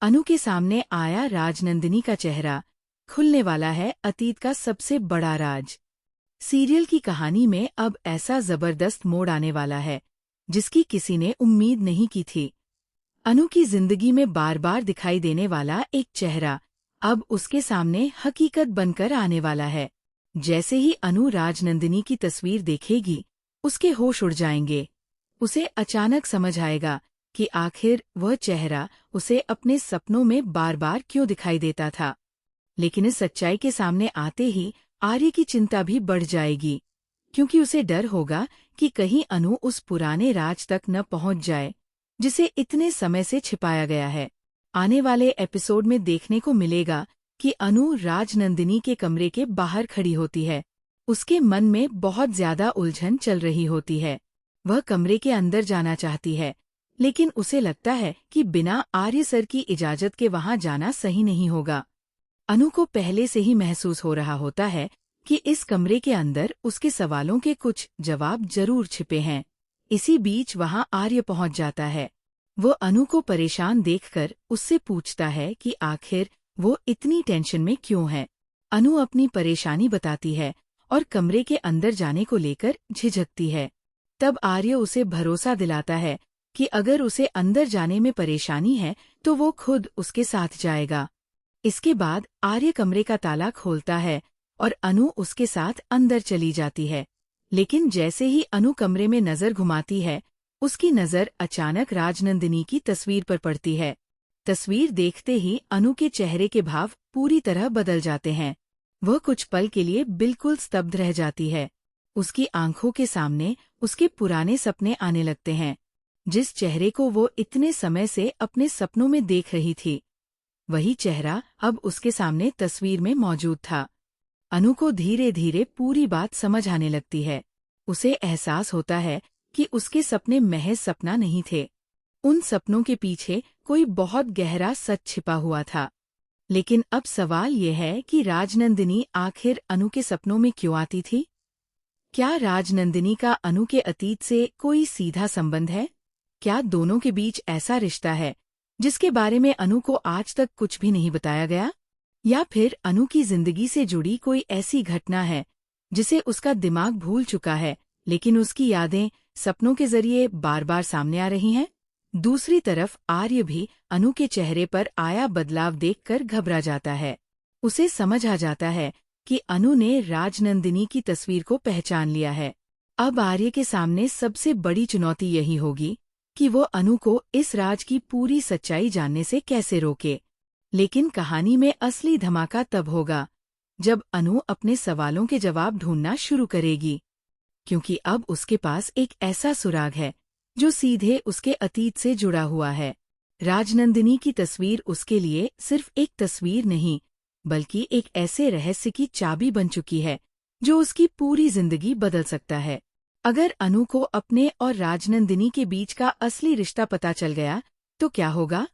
अनु के सामने आया राजनंदिनी का चेहरा। खुलने वाला है अतीत का सबसे बड़ा राज। सीरियल की कहानी में अब ऐसा जबरदस्त मोड़ आने वाला है जिसकी किसी ने उम्मीद नहीं की थी। अनु की जिंदगी में बार बार दिखाई देने वाला एक चेहरा अब उसके सामने हकीकत बनकर आने वाला है। जैसे ही अनु राजनंदिनी की तस्वीर देखेगी, उसके होश उड़ जाएंगे। उसे अचानक समझ आएगा कि आखिर वह चेहरा उसे अपने सपनों में बार बार क्यों दिखाई देता था। लेकिन इस सच्चाई के सामने आते ही आर्य की चिंता भी बढ़ जाएगी, क्योंकि उसे डर होगा कि कहीं अनु उस पुराने राज तक न पहुंच जाए जिसे इतने समय से छिपाया गया है। आने वाले एपिसोड में देखने को मिलेगा कि अनु राजनंदिनी के कमरे के बाहर खड़ी होती है। उसके मन में बहुत ज्यादा उलझन चल रही होती है। वह कमरे के अंदर जाना चाहती है, लेकिन उसे लगता है कि बिना आर्य सर की इजाजत के वहां जाना सही नहीं होगा। अनु को पहले से ही महसूस हो रहा होता है कि इस कमरे के अंदर उसके सवालों के कुछ जवाब जरूर छिपे हैं। इसी बीच वहां आर्य पहुंच जाता है। वो अनु को परेशान देखकर उससे पूछता है कि आखिर वो इतनी टेंशन में क्यों है। अनु अपनी परेशानी बताती है और कमरे के अंदर जाने को लेकर झिझकती है। तब आर्य उसे भरोसा दिलाता है कि अगर उसे अंदर जाने में परेशानी है तो वो खुद उसके साथ जाएगा। इसके बाद आर्य कमरे का ताला खोलता है और अनु उसके साथ अंदर चली जाती है। लेकिन जैसे ही अनु कमरे में नजर घुमाती है, उसकी नजर अचानक राजनंदिनी की तस्वीर पर पड़ती है। तस्वीर देखते ही अनु के चेहरे के भाव पूरी तरह बदल जाते हैं। वह कुछ पल के लिए बिल्कुल स्तब्ध रह जाती है। उसकी आंखों के सामने उसके पुराने सपने आने लगते हैं। जिस चेहरे को वो इतने समय से अपने सपनों में देख रही थी, वही चेहरा अब उसके सामने तस्वीर में मौजूद था। अनु को धीरे धीरे पूरी बात समझ आने लगती है। उसे एहसास होता है कि उसके सपने महज सपना नहीं थे। उन सपनों के पीछे कोई बहुत गहरा सच छिपा हुआ था। लेकिन अब सवाल यह है कि राजनंदिनी आखिर अनु के सपनों में क्यों आती थी? क्या राजनंदिनी का अनु के अतीत से कोई सीधा संबंध है? क्या दोनों के बीच ऐसा रिश्ता है जिसके बारे में अनु को आज तक कुछ भी नहीं बताया गया? या फिर अनु की जिंदगी से जुड़ी कोई ऐसी घटना है जिसे उसका दिमाग भूल चुका है, लेकिन उसकी यादें सपनों के जरिए बार बार सामने आ रही हैं? दूसरी तरफ आर्य भी अनु के चेहरे पर आया बदलाव देखकर घबरा जाता है। उसे समझ आ जाता है कि अनु ने राजनंदिनी की तस्वीर को पहचान लिया है। अब आर्य के सामने सबसे बड़ी चुनौती यही होगी कि वो अनु को इस राज की पूरी सच्चाई जानने से कैसे रोके। लेकिन कहानी में असली धमाका तब होगा जब अनु अपने सवालों के जवाब ढूंढना शुरू करेगी, क्योंकि अब उसके पास एक ऐसा सुराग है जो सीधे उसके अतीत से जुड़ा हुआ है। राजनंदिनी की तस्वीर उसके लिए सिर्फ एक तस्वीर नहीं, बल्कि एक ऐसे रहस्य की चाबी बन चुकी है जो उसकी पूरी जिंदगी बदल सकता है। अगर अनु को अपने और राजनंदिनी के बीच का असली रिश्ता पता चल गया तो क्या होगा?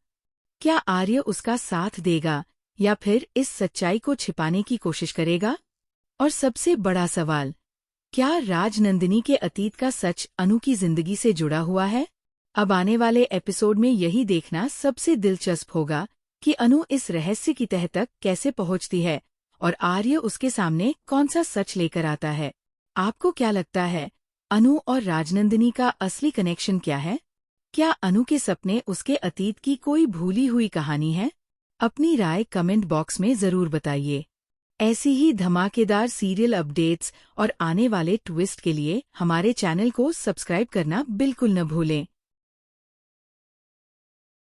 क्या आर्य उसका साथ देगा या फिर इस सच्चाई को छिपाने की कोशिश करेगा? और सबसे बड़ा सवाल, क्या राजनंदिनी के अतीत का सच अनु की जिंदगी से जुड़ा हुआ है? अब आने वाले एपिसोड में यही देखना सबसे दिलचस्प होगा कि अनु इस रहस्य की तह तक कैसे पहुंचती है और आर्य उसके सामने कौन सा सच लेकर आता है। आपको क्या लगता है, अनु और राजनंदिनी का असली कनेक्शन क्या है? क्या अनु के सपने उसके अतीत की कोई भूली हुई कहानी है? अपनी राय कमेंट बॉक्स में जरूर बताइए। ऐसी ही धमाकेदार सीरियल अपडेट्स और आने वाले ट्विस्ट के लिए हमारे चैनल को सब्सक्राइब करना बिल्कुल न भूलें।